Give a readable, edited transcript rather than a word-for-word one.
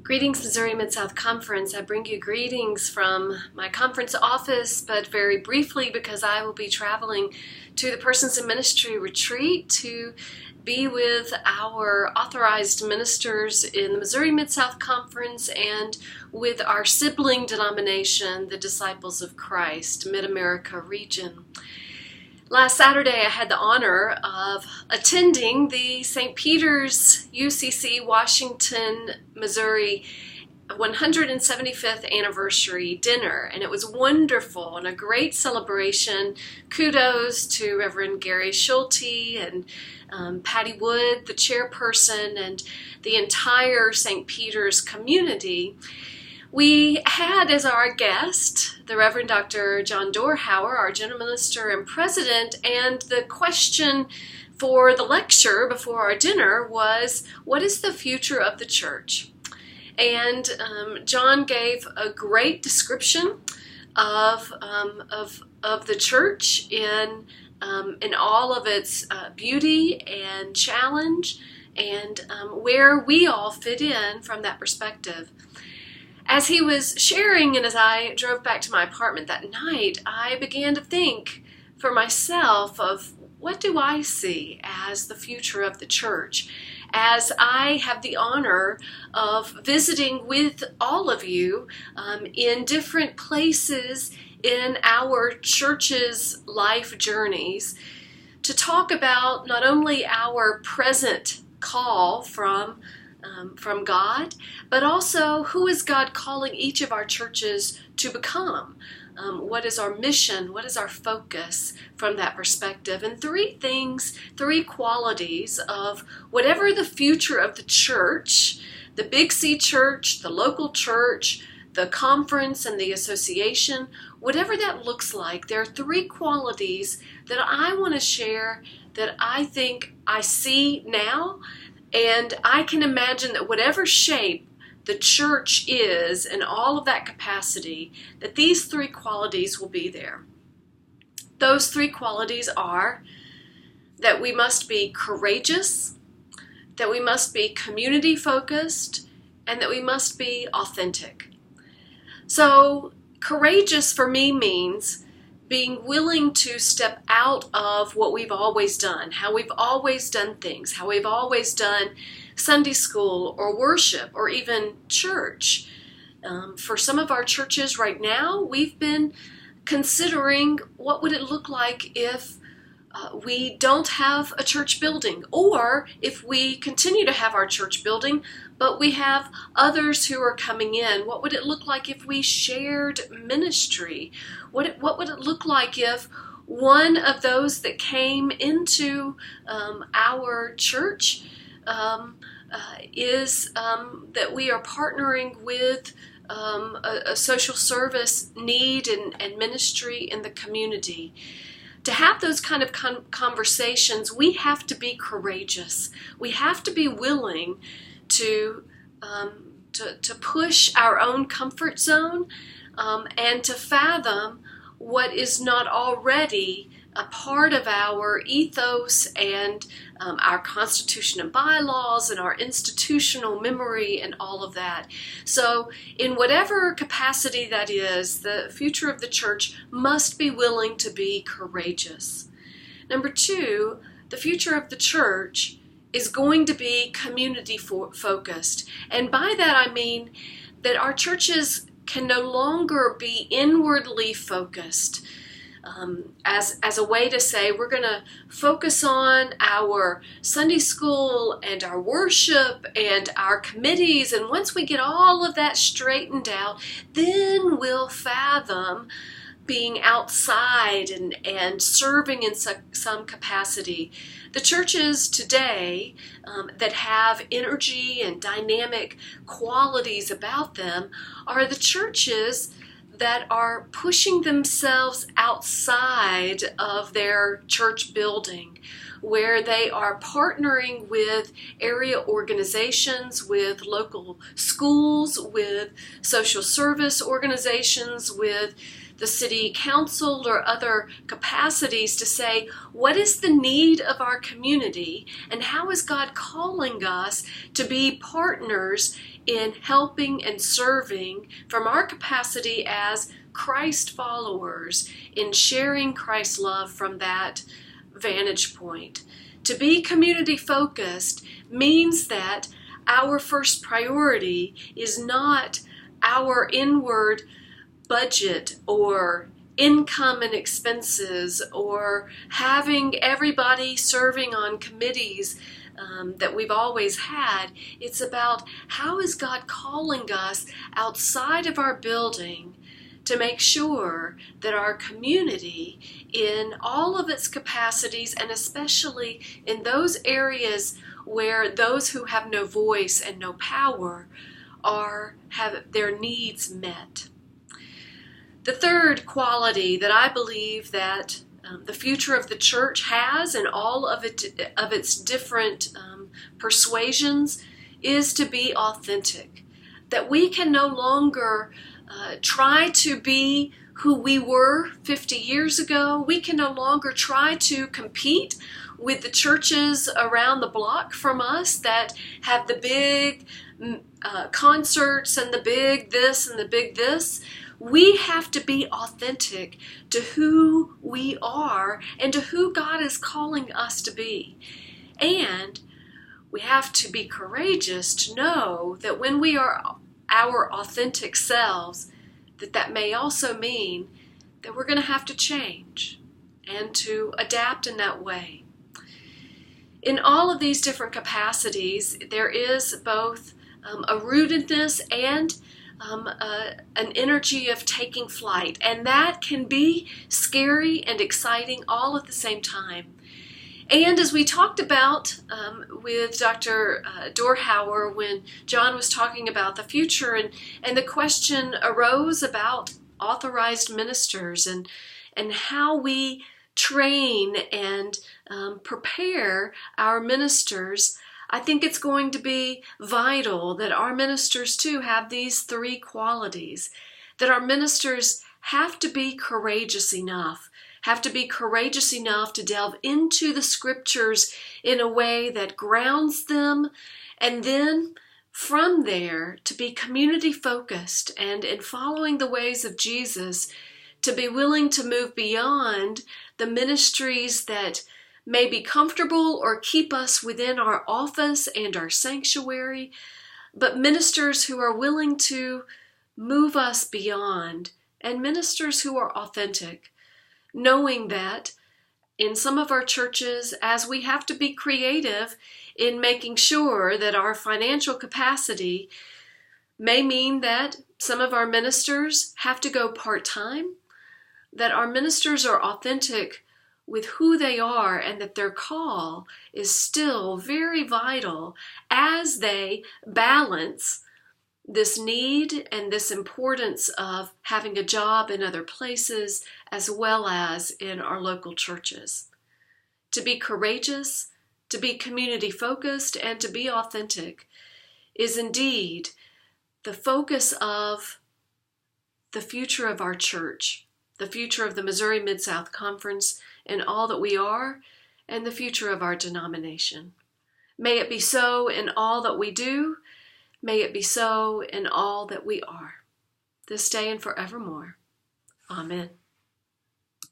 Greetings, Missouri Mid-South Conference. I bring you greetings from my conference office, but very briefly because I will be traveling to the Persons in Ministry retreat to be with our authorized ministers in the Missouri Mid-South Conference and with our sibling denomination, the Disciples of Christ, Mid-America region. Last Saturday, I had the honor of attending the St. Peter's UCC Washington, Missouri 175th anniversary dinner, and it was wonderful and a great celebration. Kudos to Reverend Gary Schulte and Patty Wood, the chairperson, and the entire St. Peter's community. We had as our guest the Reverend Dr. John Dorhauer, our general minister and president, and the question for the lecture before our dinner was, what is the future of the church? And John gave a great description of the church in all of its beauty and challenge, and where we all fit in from that perspective. As he was sharing and as I drove back to my apartment that night, I began to think for myself of what do I see as the future of the church, as I have the honor of visiting with all of you in different places in our church's life journeys to talk about not only our present call from God, but also who is God calling each of our churches to become? What is our mission? What is our focus from that perspective? And three qualities of whatever the future of the church, the Big C church, the local church, the conference and the association, whatever that looks like, there are three qualities that I want to share that I think I see now. And I can imagine that whatever shape the church is in all of that capacity, that these three qualities will be there. Those three qualities are that we must be courageous, that we must be community focused, and that we must be authentic. So courageous for me means being willing to step out of what we've always done, how we've always done things, how we've always done Sunday school or worship or even church. For some of our churches right now, we've been considering what would it look like if we don't have a church building, or if we continue to have our church building, but we have others who are coming in. What would it look like if we shared ministry? What would it look like if one of those that came into our church is that we are partnering with a social service need and ministry in the community? To have those kind of conversations, we have to be courageous. We have to be willing to push our own comfort zone and to fathom what is not already a part of our ethos and our constitution and bylaws and our institutional memory and all of that. So in whatever capacity that is, the future of the church must be willing to be courageous. Number two, the future of the church is going to be community focused. And by that I mean that our churches can no longer be inwardly focused as a way to say we're going to focus on our Sunday school and our worship and our committees, and once we get all of that straightened out, then we'll fathom being outside and serving in some capacity. The churches today that have energy and dynamic qualities about them are the churches that are pushing themselves outside of their church building, where they are partnering with area organizations, with local schools, with social service organizations, with the city council or other capacities to say, what is the need of our community and how is God calling us to be partners in helping and serving from our capacity as Christ followers, in sharing Christ's love from that vantage point. To be community focused means that our first priority is not our inward budget or income and expenses or having everybody serving on committees that we've always had. It's about how is God calling us outside of our building to make sure that our community, in all of its capacities, and especially in those areas where those who have no voice and no power have their needs met. The third quality that I believe that the future of the church has in all of its different persuasions is to be authentic. That we can no longer try to be who we were 50 years ago. We can no longer try to compete with the churches around the block from us that have the big concerts and the big this and the big this. We have to be authentic to who we are and to who God is calling us to be. And we have to be courageous to know that when we are our authentic selves, that may also mean that we're going to have to change and to adapt in that way. In all of these different capacities, there is both a rootedness and an energy of taking flight, and that can be scary and exciting all at the same time. And as we talked about with Dr. Dorhauer when John was talking about the future, and the question arose about authorized ministers and how we train and prepare our ministers, I think it's going to be vital that our ministers too have these three qualities, that our ministers have to be courageous enough to delve into the scriptures in a way that grounds them, and then from there to be community focused and in following the ways of Jesus, to be willing to move beyond the ministries that may be comfortable or keep us within our office and our sanctuary, but ministers who are willing to move us beyond, and ministers who are authentic, knowing that in some of our churches, as we have to be creative in making sure that our financial capacity may mean that some of our ministers have to go part-time, that our ministers are authentic with who they are and that their call is still very vital as they balance this need and this importance of having a job in other places as well as in our local churches. To be courageous, to be community focused, and to be authentic is indeed the focus of the future of our church, the future of the Missouri Mid-South Conference and all that we are, and the future of our denomination. May it be so in all that we do. May it be so in all that we are, this day and forevermore. Amen.